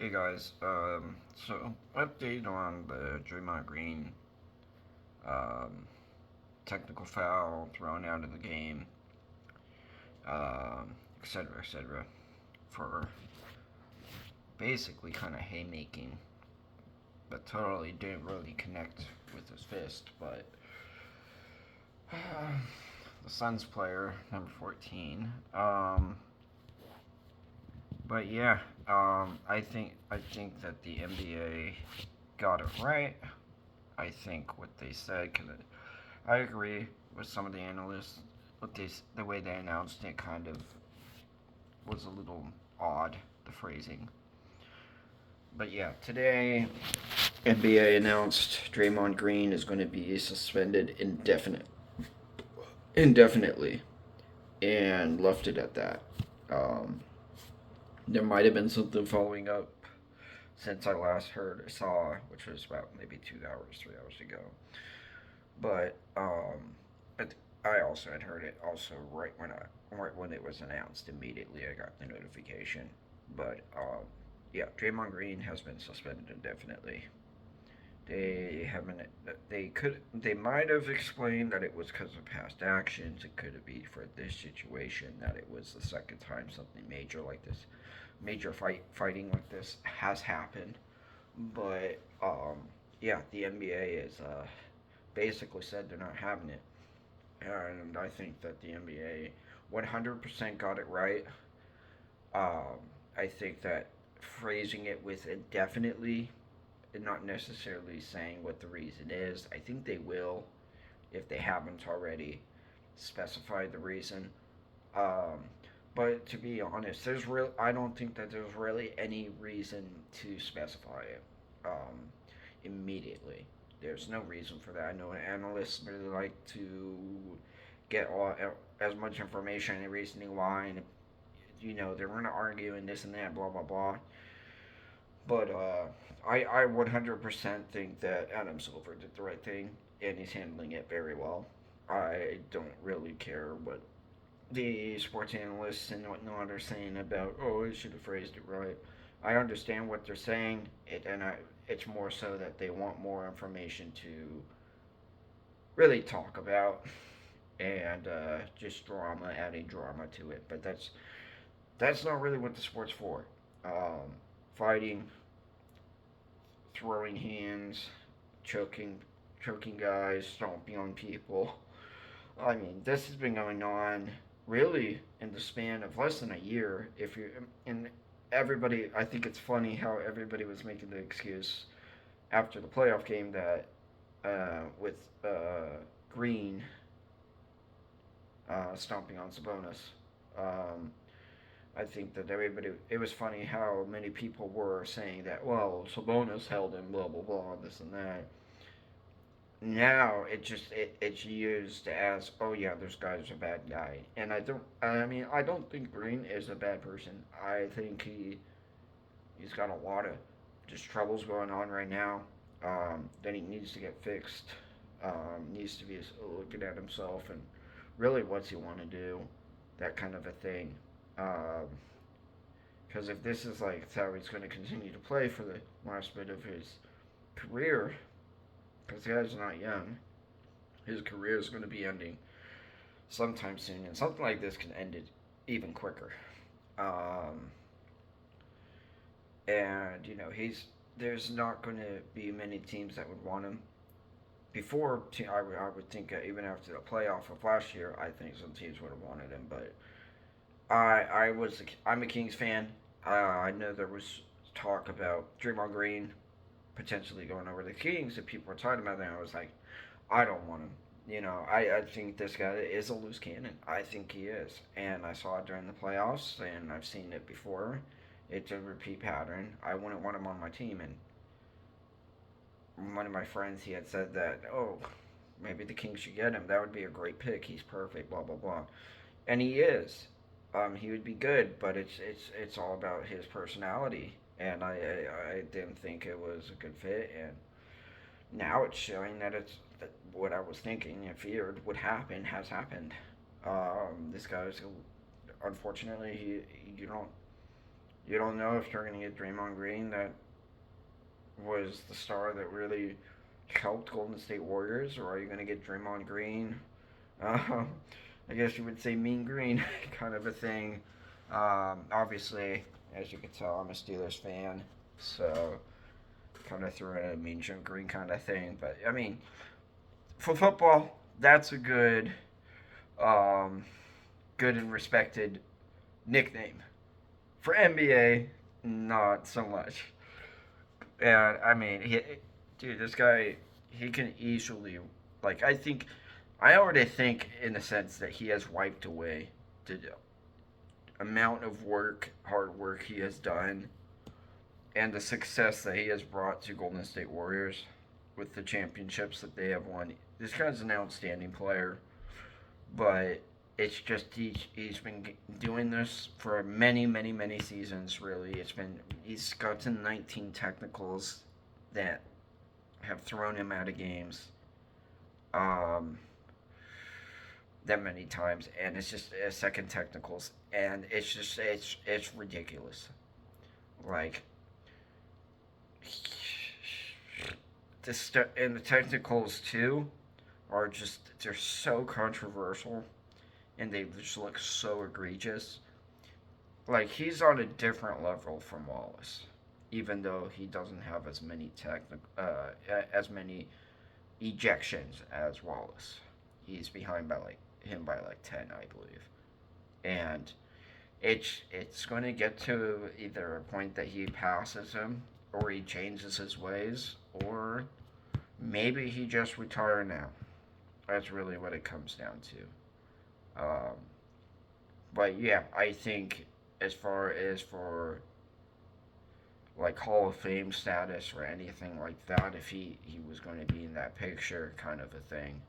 Hey guys, so update on the Draymond Green um, technical foul thrown out of the game, etc., for basically kind of haymaking, but totally didn't really connect with his fist. But the Suns player, number 14. But yeah, I think that the NBA got it right. I think what they said, cause I agree with some of the analysts. The way they announced it kind of was a little odd, the phrasing. But yeah, today NBA announced Draymond Green is going to be suspended indefinitely, and left it at that. Um, there might have been something following up since I last heard or saw, which was about maybe 2 hours, 3 hours ago. But I also had heard it also right when it was announced. Immediately, I got the notification. But yeah, Draymond Green has been suspended indefinitely. They haven't. They might have explained that it was because of past actions. It could be for this situation that it was the second time something major like this, major fighting like this has happened. But yeah, the NBA is basically said they're not having it. And I think that the NBA 100% got it right. Um, I think that phrasing it with indefinitely and not necessarily saying what the reason is, I think they will, if they haven't already specified the reason. Um, but to be honest, I don't think that there's really any reason to specify it immediately. There's no reason for that. I know analysts really like to get as much information and reasoning why, and they're going to argue and this and that, blah blah blah. But I 100% think that Adam Silver did the right thing, and he's handling it very well. I don't really care what the sports analysts and whatnot are saying about, oh, he should have phrased it right. I understand what they're saying, it's more so that they want more information to really talk about, and just drama, adding drama to it. But that's not really what the sport's for. Um, Fighting, throwing hands, choking, choking guys, stomping on people. I mean, this has been going on really in the span of less than a year. If you and everybody, I think it's funny how everybody was making the excuse after the playoff game that with Green stomping on Sabonis. Um, I think that everybody. It was funny how many people were saying that. Well, Sabonis held him, blah blah blah, this and that. Now it's used as, oh yeah, this guy's a bad guy, and I don't think Green is a bad person. I think he's got a lot of just troubles going on right now. That he needs to get fixed. Needs to be looking at himself and really what's he want to do, that kind of a thing. Because if this is like how he's going to continue to play for the last bit of his career, because the guy's not young, his career is going to be ending sometime soon, and something like this can end it even quicker. Um, and there's not going to be many teams that would want him. I would think even after the playoff of last year, I think some teams would have wanted him. But I'm a Kings fan. I know there was talk about Draymond Green potentially going over to the Kings, and people were talking about that. And I was like, I don't want him. I think this guy is a loose cannon. I think he is. And I saw it during the playoffs, and I've seen it before. It's a repeat pattern. I wouldn't want him on my team. And one of my friends, he had said that, oh, maybe the Kings should get him. That would be a great pick. He's perfect, blah, blah, blah. And he is. He would be good, but it's all about his personality. And I didn't think it was a good fit. And now it's showing that what I was thinking and feared would happen has happened. This guy's unfortunately, you don't You don't know if they're going to get Draymond Green, that was the star that really helped Golden State Warriors, or are you going to get Draymond Green? Um, I guess you would say Mean Green kind of a thing. Obviously, as you can tell, I'm a Steelers fan, so kind of threw in a Mean Joe Green kind of thing. But I mean, for football, that's a um, good and respected nickname. For NBA, not so much. And I mean, dude, this guy, he can easily, like, I already think in the sense that he has wiped away the amount of work, hard work he has done, and the success that he has brought to Golden State Warriors with the championships that they have won. This guy's an outstanding player, but it's just he's been doing this for many seasons. Really, he's gotten 19 technicals that have thrown him out of games. Um, that many times, and it's just second technicals, and it's ridiculous. Like and the technicals too are just they're so controversial, and they just look so egregious. Like he's on a different level from Wallace, even though he doesn't have as many ejections as Wallace. He's behind by like him by like 10, I believe, and it's going to get to either a point that he passes him, or he changes his ways, or maybe he just retire now. That's really what it comes down to. But yeah, I think as far as for like Hall of Fame status or anything like that, if he was going to be in that picture, kind of a thing,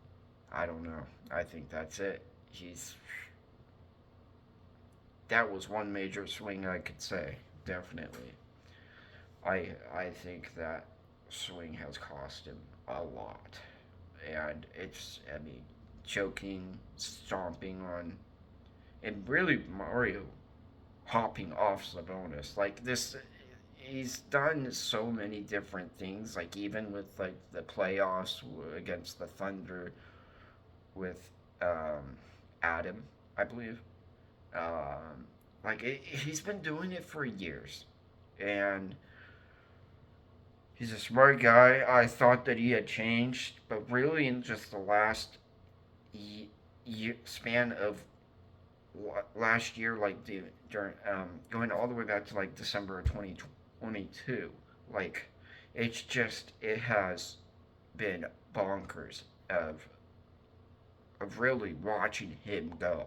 I don't know. I think that's it. He's That was one major swing I could say, definitely. I think that swing has cost him a lot, and it's I mean choking, stomping on, and really Mario hopping off Sabonis like this. He's done so many different things, like even with like the playoffs against the Thunder with Adam, I believe. He's been doing it for years, and he's a smart guy. I thought that he had changed, but really in just the last span of last year, like during going all the way back to like December of 2022, like it has been bonkers of really watching him go.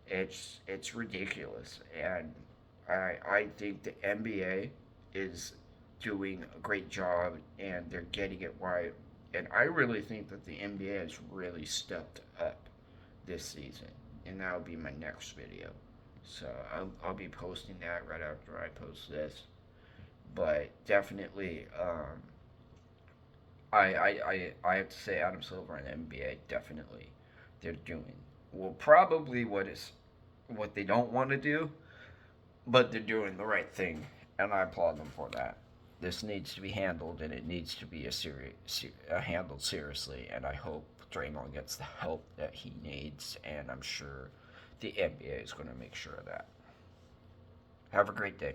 It's ridiculous, and I think the NBA is doing a great job, and they're getting it right. And I really think that the NBA has really stepped up this season, and that'll be my next video. So I'll be posting that right after I post this. But definitely, I have to say Adam Silver and the NBA definitely they're doing well. Probably what they don't want to do, but they're doing the right thing, and I applaud them for that. This needs to be handled, and it needs to be handled seriously. And I hope Draymond gets the help that he needs, and I'm sure the NBA is going to make sure of that. Have a great day.